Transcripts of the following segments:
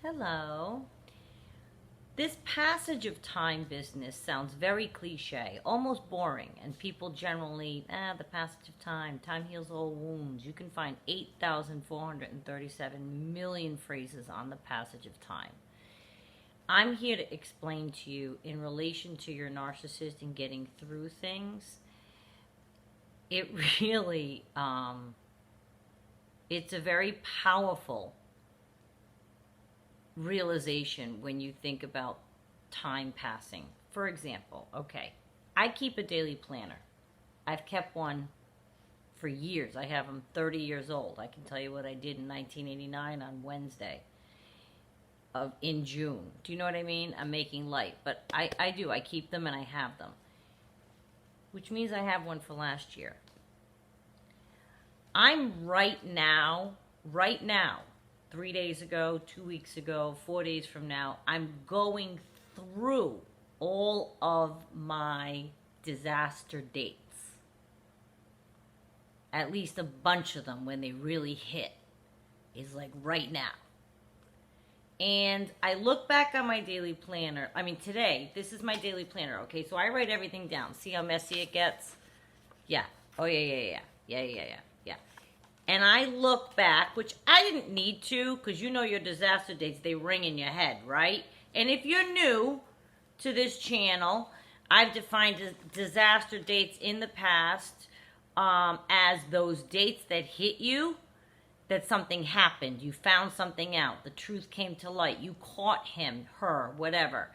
Hello. This passage of time business sounds very cliche, almost boring, and people generally, the passage of time, time heals all wounds. You can find 8,437 million phrases on the passage of time. I'm here to explain to you in relation to your narcissist and getting through things. It really, it's a very powerful realization when you think about time passing. For example, I keep a daily planner. I've kept one for years. I have them 30 years old. I can tell you what I did in 1989 on Wednesday in June. Do you know what I mean? I'm making light, but I do. I keep them and I have them, which means I have one for last year. I'm right now, 3 days ago, 2 weeks ago, 4 days from now, I'm going through all of my disaster dates. At least a bunch of them when they really hit is like right now. And I look back on my daily planner. Today, this is my daily planner, okay? So I write everything down. See how messy it gets? Yeah. Oh, yeah. And I look back, which I didn't need to, because you know your disaster dates, they ring in your head, right? And if you're new to this channel, I've defined disaster dates in the past as those dates that hit you, that something happened, you found something out, the truth came to light, you caught him, her, whatever.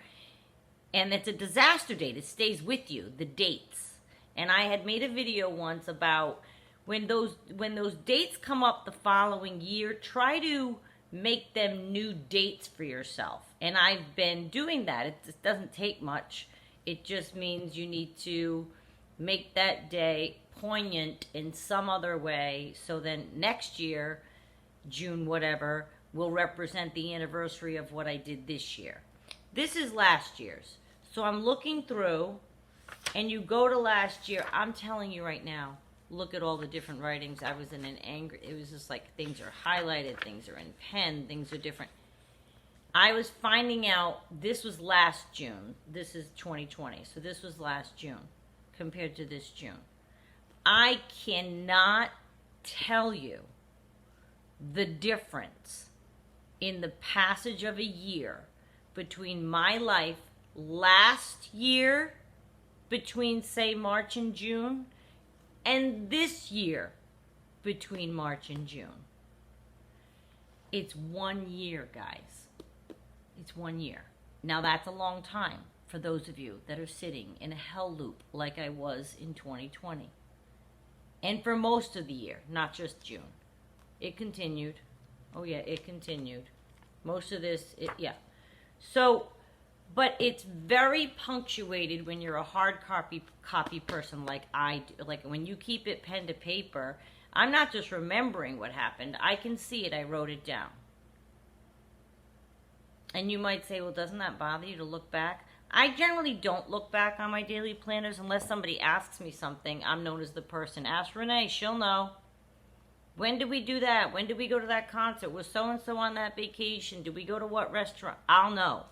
And it's a disaster date, it stays with you, the dates. And I had made a video once about when those dates come up the following year, try to make them new dates for yourself. And I've been doing that. It just doesn't take much. It just means you need to make that day poignant in some other way, so then next year, June whatever, will represent the anniversary of what I did this year. This is last year's. So I'm looking through, and you go to last year, I'm telling you right now, look at all the different writings. I was in an anger. It was just like things are highlighted, things are in pen, things are different. I was finding out this was last June. This is 2020. So this was last June compared to this June. I cannot tell you the difference in the passage of a year between my life last year, between, say, March and June, and this year, between March and June. It's 1 year, guys. It's 1 year. Now, that's a long time for those of you that are sitting in a hell loop like I was in 2020. And for most of the year, not just June. It continued. Oh, yeah, it continued. Most of this, So, but it's very punctuated when you're a hard copy person like I do. Like when you keep it pen to paper, I'm not just remembering what happened. I can see it. I wrote it down. And you might say, well, doesn't that bother you to look back? I generally don't look back on my daily planners unless somebody asks me something. I'm known as the person. Ask Renee, she'll know. When did we do that? When did we go to that concert? Was so-and-so on that vacation? Did we go to what restaurant? I'll know.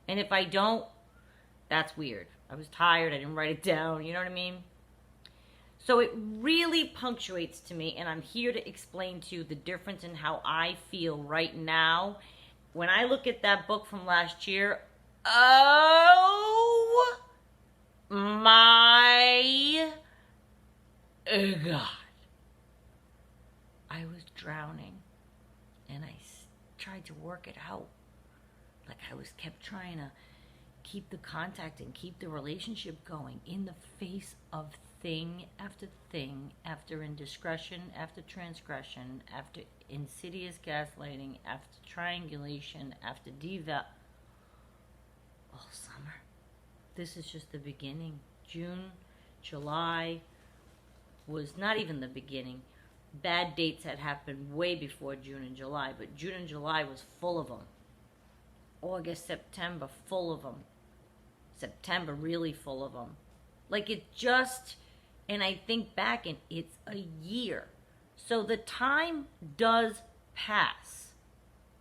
And if I don't, that's weird. I was tired. I didn't write it down. You know what I mean? So it really punctuates to me, and I'm here to explain to you the difference in how I feel right now. When I look at that book from last year, oh my God. I was drowning, and I tried to work it out. Like I kept trying to keep the contact and keep the relationship going in the face of thing after indiscretion, after transgression, after insidious gaslighting, after triangulation, after all summer. This is just the beginning. June, July was not even the beginning. Bad dates had happened way before June and July, but June and July was full of them. August, September, full of them. September, really full of them. Like it just, and I think back and it's a year. So the time does pass.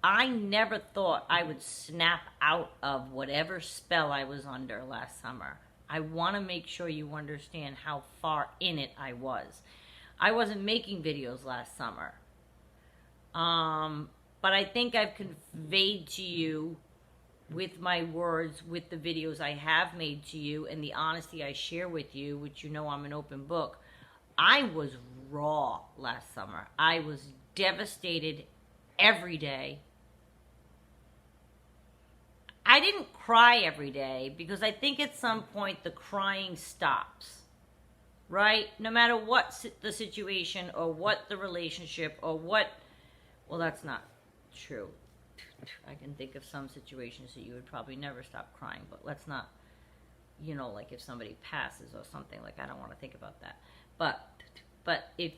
I never thought I would snap out of whatever spell I was under last summer. I want to make sure you understand how far in it I was. I wasn't making videos last summer. But I think I've conveyed to you with my words, with the videos I have made to you, and the honesty I share with you, which you know I'm an open book. I was raw last summer. I was devastated every day. I didn't cry every day because I think at some point the crying stops, right? No matter what the situation or what the relationship or what, well, that's not true. I can think of some situations that you would probably never stop crying, but let's not, like if somebody passes or something, like I don't want to think about that. But if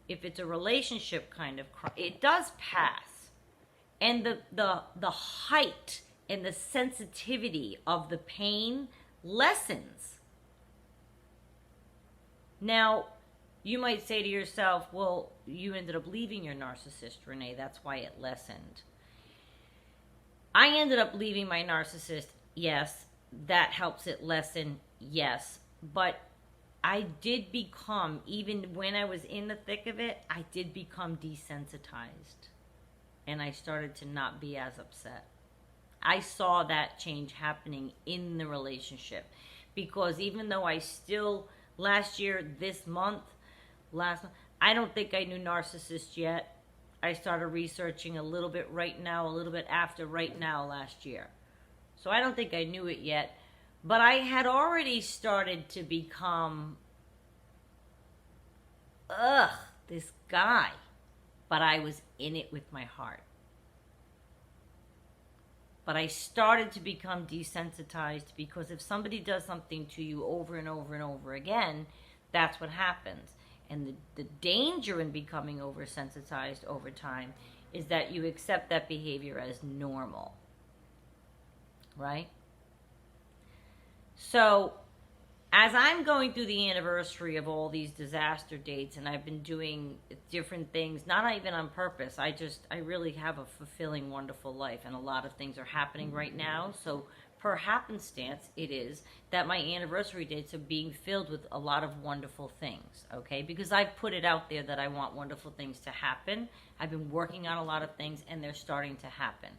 it's a relationship kind of cry, it does pass. And the height and the sensitivity of the pain lessens. Now, you might say to yourself, well, you ended up leaving your narcissist, Renee. That's why it lessened. I ended up leaving my narcissist. Yes. That helps it lessen. Yes. But I did become, even when I was in the thick of it, I did become desensitized. And I started to not be as upset. I saw that change happening in the relationship. Because even though I still, last year, I don't think I knew narcissist yet. I started researching a little bit right now, a little bit after right now last year. So I don't think I knew it yet. But I had already started to become, this guy. But I was in it with my heart. But I started to become desensitized because if somebody does something to you over and over and over again, that's what happens. And the danger in becoming oversensitized over time is that you accept that behavior as normal. Right? So, as I'm going through the anniversary of all these disaster dates, and I've been doing different things, not even on purpose, I really have a fulfilling, wonderful life, and a lot of things are happening right now. So, per happenstance, it is that my anniversary dates are being filled with a lot of wonderful things, okay? Because I've put it out there that I want wonderful things to happen. I've been working on a lot of things, and they're starting to happen.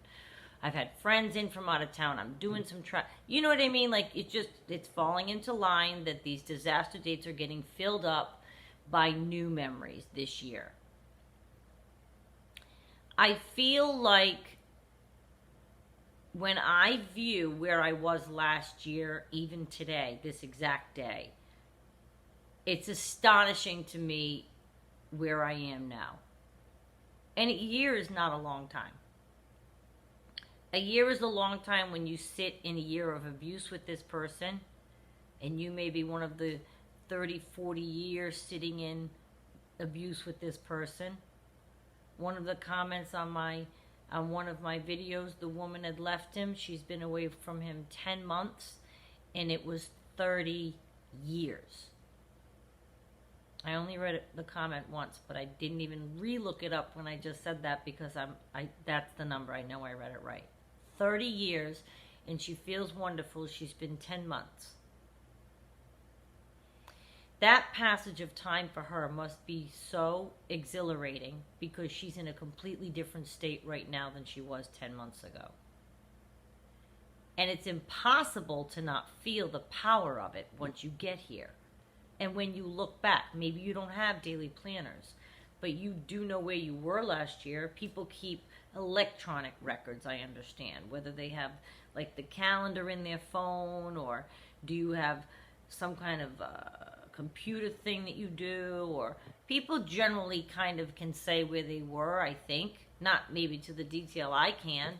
I've had friends in from out of town. I'm doing some you know what I mean? Like, it's falling into line that these disaster dates are getting filled up by new memories this year. I feel like when I view where I was last year, even today, this exact day, it's astonishing to me where I am now. And a year is not a long time. A year is a long time when you sit in a year of abuse with this person, and you may be one of the 30, 40 years sitting in abuse with this person. One of the comments on one of my videos, the woman had left him. She's been away from him 10 months, and it was 30 years. I only read the comment once, but I didn't even re-look it up when I just said that because that's the number. I know I read it right. 30 years, and she feels wonderful. She's been 10 months. That passage of time for her must be so exhilarating because she's in a completely different state right now than she was 10 months ago. And it's impossible to not feel the power of it once you get here. And when you look back, maybe you don't have daily planners, but you do know where you were last year. People keep electronic records, I understand, whether they have like the calendar in their phone, or do you have some kind of computer thing that you do, or people generally kind of can say where they were, I think, not maybe to the detail I can,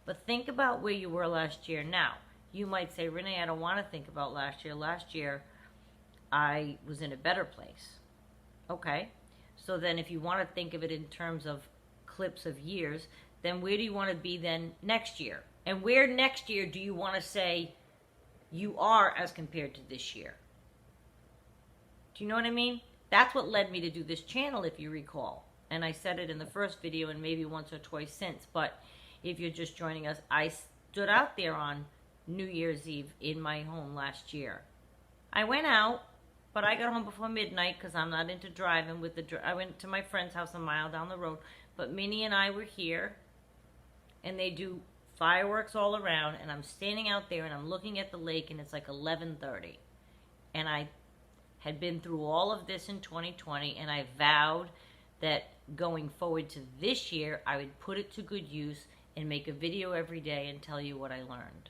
but think about where you were last year. Now, you might say, Renee, I don't want to think about last year. Last year, I was in a better place. Okay, so then if you want to think of it in terms of clips of years, then where do you want to be then next year? And where next year do you want to say you are as compared to this year? Do you know what I mean? That's what led me to do this channel, if you recall. and I said it in the first video and maybe once or twice since, but if you're just joining us, I stood out there on New Year's Eve in my home last year. I went out, but I got home before midnight because I'm not into driving with I went to my friend's house a mile down the road, but Minnie and I were here, and they do fireworks all around, and I'm standing out there and I'm looking at the lake, and it's like 11:30, and I had been through all of this in 2020, and I vowed that going forward to this year, I would put it to good use and make a video every day and tell you what I learned.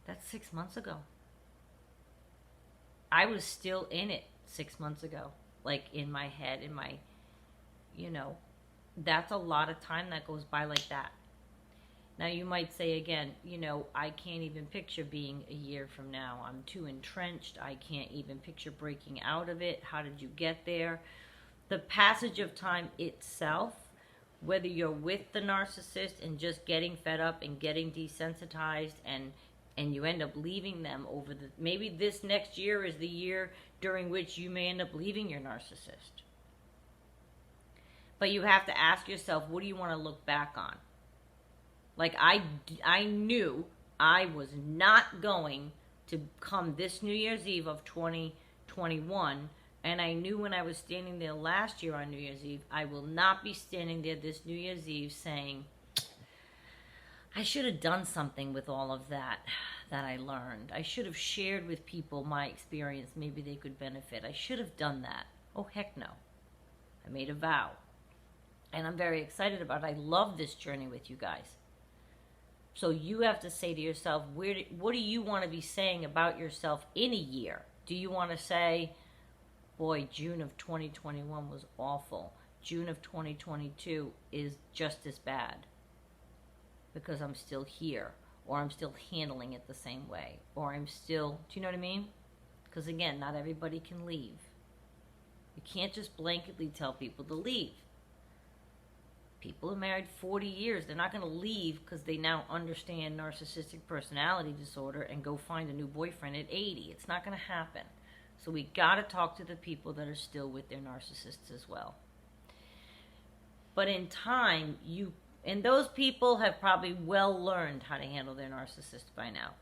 That's 6 months ago. I was still in it 6 months ago, like in my head, that's a lot of time that goes by like that. Now you might say again, I can't even picture being a year from now. I'm too entrenched. I can't even picture breaking out of it. How did you get there? The passage of time itself, whether you're with the narcissist and just getting fed up and getting desensitized and you end up leaving them maybe this next year is the year during which you may end up leaving your narcissist. But you have to ask yourself, what do you want to look back on? Like I knew I was not going to come this New Year's Eve of 2021, and I knew when I was standing there last year on New Year's Eve, I will not be standing there this New Year's Eve saying, I should have done something with all of that I learned. I should have shared with people my experience. Maybe they could benefit. I should have done that. Oh, heck no. I made a vow. And I'm very excited about it. I love this journey with you guys. So you have to say to yourself, what do you want to be saying about yourself in a year? Do you want to say, boy, June of 2021 was awful. June of 2022 is just as bad because I'm still here, or I'm still handling it the same way, or I'm still, do you know what I mean? Because again, not everybody can leave. You can't just blanketly tell people to leave. People are married 40 years. They're not going to leave because they now understand narcissistic personality disorder and go find a new boyfriend at 80. It's not going to happen. So we got to talk to the people that are still with their narcissists as well. But in time, and those people have probably well learned how to handle their narcissist by now.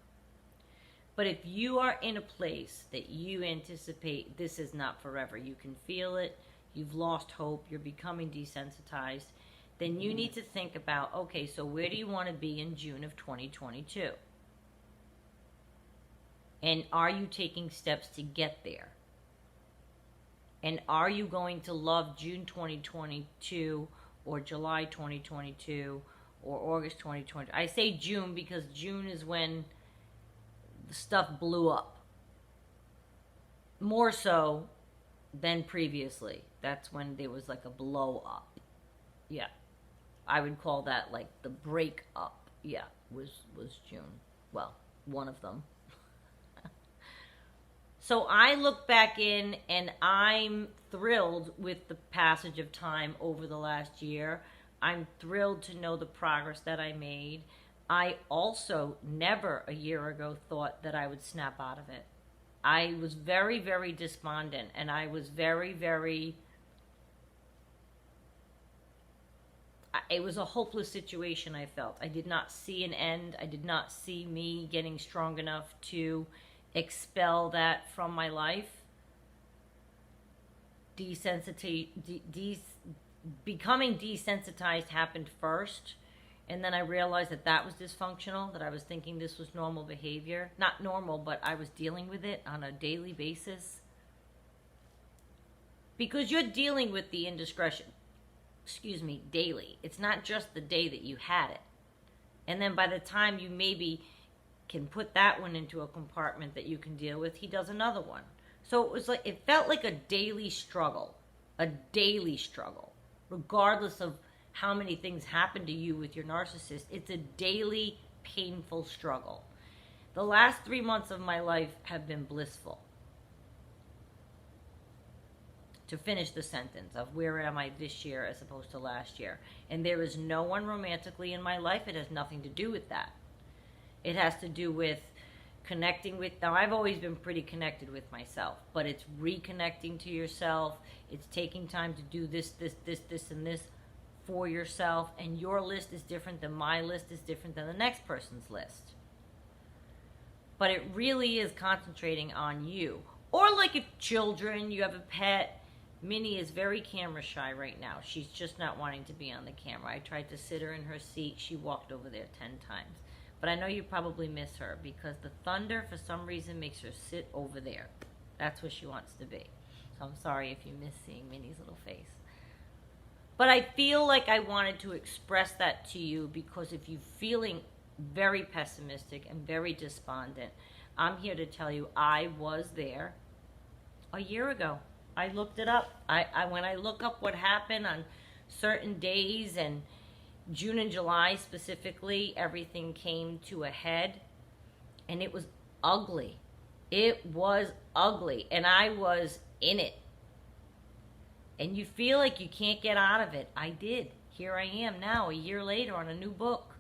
But if you are in a place that you anticipate this is not forever, you can feel it, you've lost hope, you're becoming desensitized, then you need to think about, okay, so where do you want to be in June of 2022? And are you taking steps to get there? And are you going to love June 2022 or July 2022 or August 2020? I say June because June is when the stuff blew up. More so than previously. That's when there was like a blow up. Yeah. I would call that like the break up. Yeah, was June. Well, one of them. So I look back in and I'm thrilled with the passage of time over the last year. I'm thrilled to know the progress that I made. I also never a year ago thought that I would snap out of it. I was very, very despondent, and I was very, very... It was a hopeless situation, I felt. I did not see an end. I did not see me getting strong enough to expel that from my life. Becoming desensitized happened first, and then I realized that was dysfunctional, that I was thinking this was normal behavior. Not normal, but I was dealing with it on a daily basis. Because you're dealing with the indiscretion, daily. It's not just the day that you had it. And then by the time you maybe can put that one into a compartment that you can deal with, he does another one. So it felt like a daily struggle, regardless of how many things happen to you with your narcissist. It's a daily painful struggle. The last 3 months of my life have been blissful. To finish the sentence of where am I this year as opposed to last year. And there is no one romantically in my life. It has nothing to do with that. It has to do with connecting with, now I've always been pretty connected with myself, but it's reconnecting to yourself. It's taking time to do this, and this for yourself. And your list is different than my list, is different than the next person's list. But it really is concentrating on you. Or like if children, you have a pet. Minnie is very camera shy right now. She's just not wanting to be on the camera. I tried to sit her in her seat. She walked over there 10 times. But I know you probably miss her because the thunder, for some reason, makes her sit over there. That's where she wants to be. So I'm sorry if you miss seeing Minnie's little face. But I feel like I wanted to express that to you because if you're feeling very pessimistic and very despondent, I'm here to tell you I was there a year ago. I looked it up. When I look up what happened on certain days, and June and July specifically, everything came to a head, and it was ugly. It was ugly, and I was in it. And you feel like you can't get out of it. I did. Here I am now, a year later, on a new book.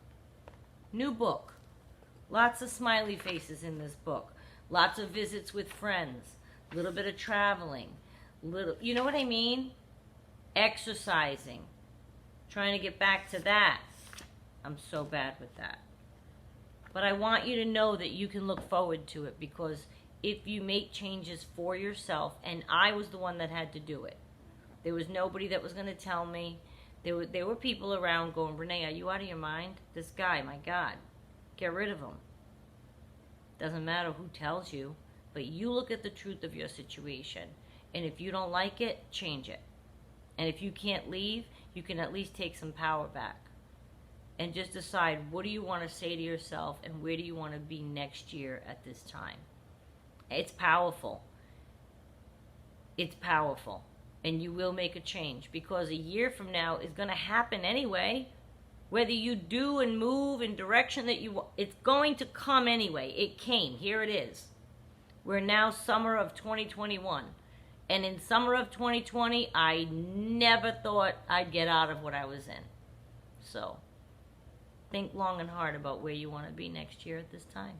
New book. Lots of smiley faces in this book. Lots of visits with friends. A little bit of traveling. You know what I mean? Exercising. Trying to get back to that. I'm so bad with that. But I want you to know that you can look forward to it, because if you make changes for yourself, and I was the one that had to do it. There was nobody that was going to tell me. There were people around going, Renee, are you out of your mind? This guy, my God, get rid of him. Doesn't matter who tells you, but you look at the truth of your situation. And if you don't like it, change it. And if you can't leave, you can at least take some power back. And just decide, what do you want to say to yourself, and where do you want to be next year at this time? It's powerful. It's powerful. And you will make a change, because a year from now is going to happen anyway. Whether you do and move in direction that you want, it's going to come anyway. It came. Here it is. We're now summer of 2021. And in summer of 2020, I never thought I'd get out of what I was in. So, think long and hard about where you want to be next year at this time.